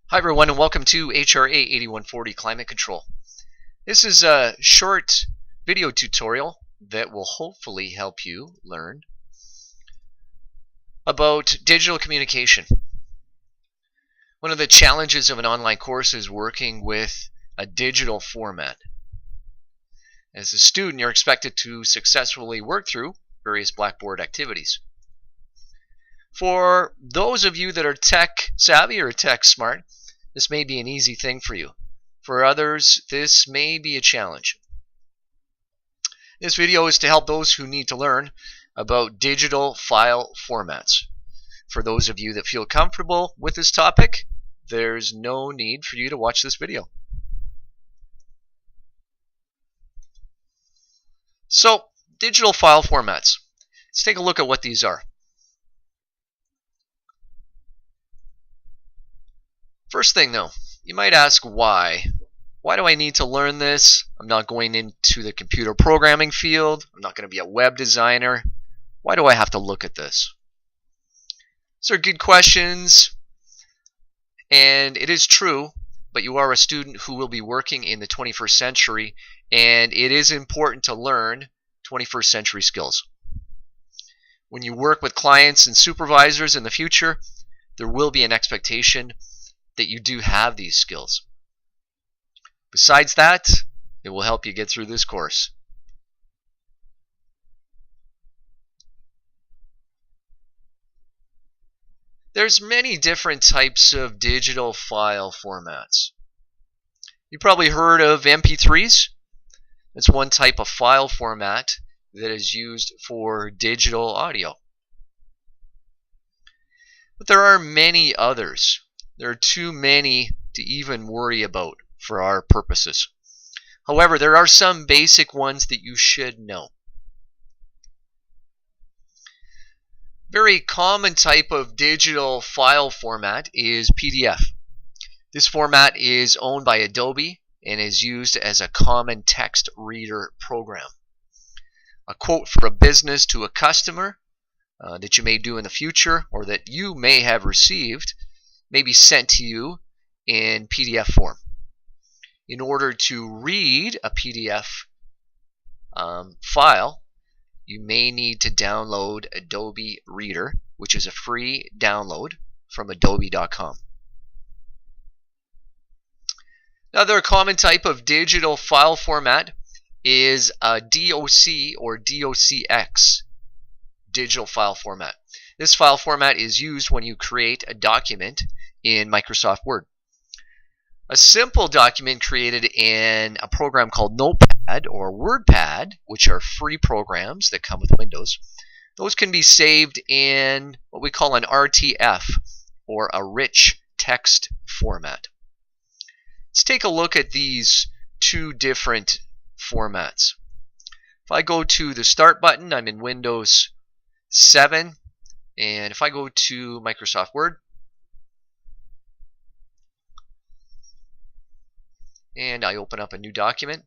Hi everyone and welcome to HRA8140 Climate Control. This is a short video tutorial that will hopefully help you learn about digital communication. One of the challenges of an online course is working with a digital format. As a student, you're expected to successfully work through various Blackboard activities. For those of you that are tech savvy or tech smart, this may be an easy thing for you. For others, this may be a challenge. This video is to help those who need to learn about digital file formats. For those of you that feel comfortable with this topic, there's no need for you to watch this video. So, digital file formats. Let's take a look at what these are. First thing though, you might ask why. Why do I need to learn this? I'm not going into the computer programming field. I'm not going to be a web designer. Why do I have to look at this? These are good questions, and it is true, but you are a student who will be working in the 21st century, and it is important to learn 21st century skills. When you work with clients and supervisors in the future, there will be an expectation that you do have these skills. Besides that, it will help you get through this course. There's many different types of digital file formats. You probably heard of MP3s. That's one type of file format that is used for digital audio. But there are many others. There are too many to even worry about for our purposes. However, there are some basic ones that you should know. Very common type of digital file format is PDF. This format is owned by Adobe and is used as a common text reader program. A quote for a business to a customer that you may do in the future or that you may have received may be sent to you in PDF form. In order to read a PDF file, you may need to download Adobe Reader, which is a free download from adobe.com. Another common type of digital file format is a DOC or docx digital file format. This file format is used when you create a document in Microsoft Word. A simple document created in a program called Notepad or WordPad, which are free programs that come with Windows, those can be saved in what we call an RTF or a rich text format. Let's take a look at these two different formats. If I go to the Start button, I'm in Windows 7, and if I go to Microsoft Word, and I open up a new document,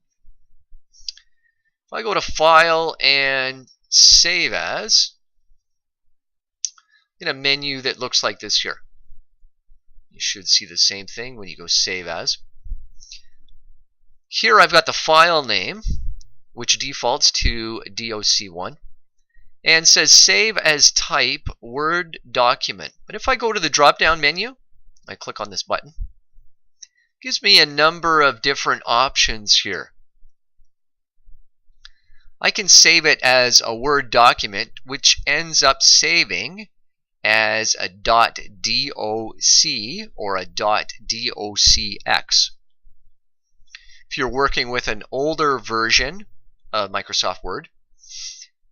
if I go to File and Save As, in a menu that looks like this here. You should see the same thing when you go Save As. Here I've got the file name, which defaults to doc1, and says Save as Type Word Document. But if I go to the drop-down menu, I click on this button, it gives me a number of different options here. I can save it as a Word document, which ends up saving as a .doc or a .docx. If you're working with an older version of Microsoft Word,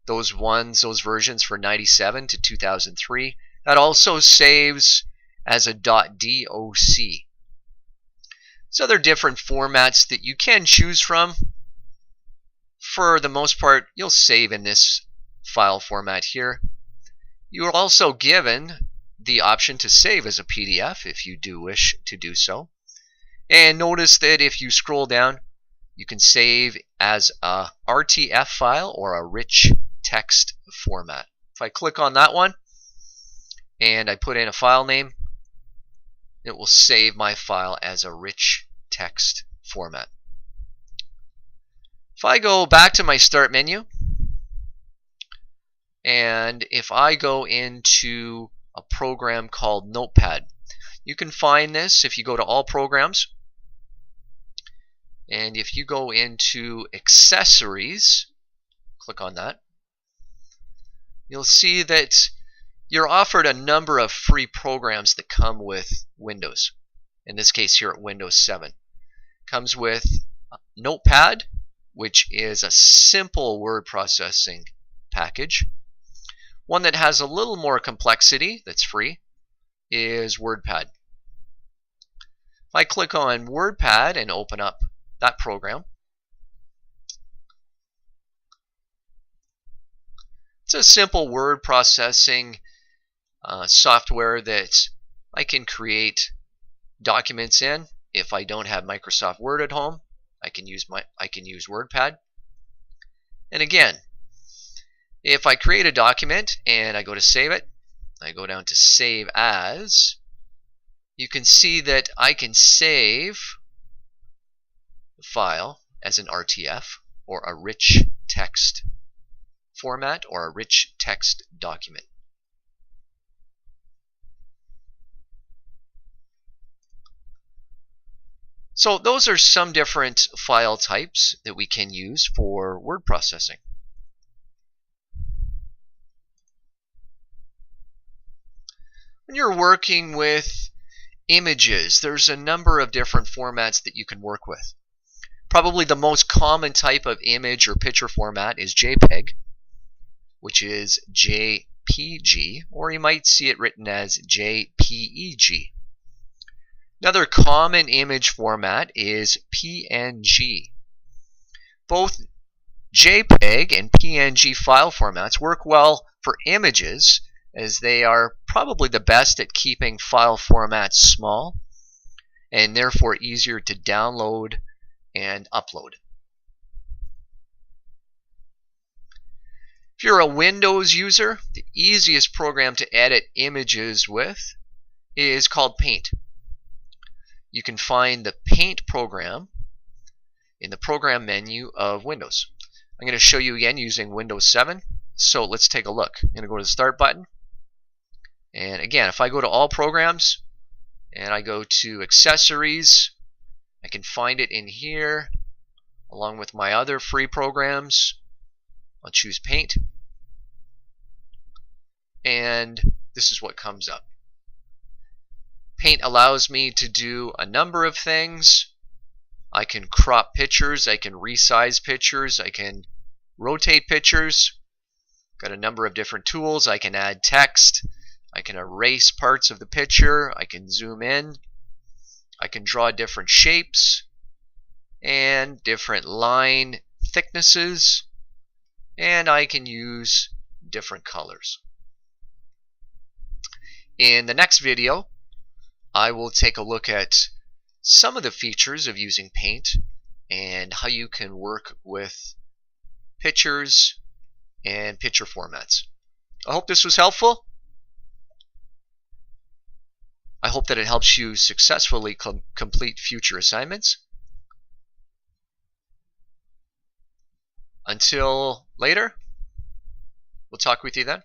those versions for 97 to 2003, that also saves as a .doc. So there are different formats that you can choose from. For the most part, you'll save in this file format here. You are also given the option to save as a PDF if you do wish to do so. And notice that if you scroll down, you can save as a RTF file or a rich text format. If I click on that one and I put in a file name, it will save my file as a rich text format. If I go back to my Start menu, and if I go into a program called Notepad, you can find this if you go to All Programs, and if you go into Accessories, click on that, you'll see that you're offered a number of free programs that come with Windows. In this case here at Windows 7. Comes with Notepad, which is a simple word processing package. One that has a little more complexity that's free is WordPad. If I click on WordPad and open up that program, it's a simple word processing software that I can create documents in. If I don't have Microsoft Word at home, I can use WordPad. And again, if I create a document and I go to save it, I go down to Save As, you can see that I can save the file as an RTF, or a rich text format, or a rich text document. So those are some different file types that we can use for word processing. When you're working with images, there's a number of different formats that you can work with. Probably the most common type of image or picture format is JPEG, which is JPG, or you might see it written as JPEG. Another common image format is PNG. Both JPEG and PNG file formats work well for images, as they are probably the best at keeping file formats small and therefore easier to download and upload. If you're a Windows user, the easiest program to edit images with is called Paint. You can find the Paint program in the program menu of Windows. I'm going to show you again using Windows 7. So let's take a look. I'm going to go to the Start button. And again, if I go to All Programs and I go to Accessories, I can find it in here along with my other free programs. I'll choose Paint. And this is what comes up. Paint allows me to do a number of things. I can crop pictures, I can resize pictures, I can rotate pictures. Got a number of different tools. I can add text, I can erase parts of the picture, I can zoom in, I can draw different shapes and different line thicknesses, and I can use different colors. In the next video, I will take a look at some of the features of using Paint and how you can work with pictures and picture formats. I hope this was helpful. I hope that it helps you successfully complete future assignments. Until later, we'll talk with you then.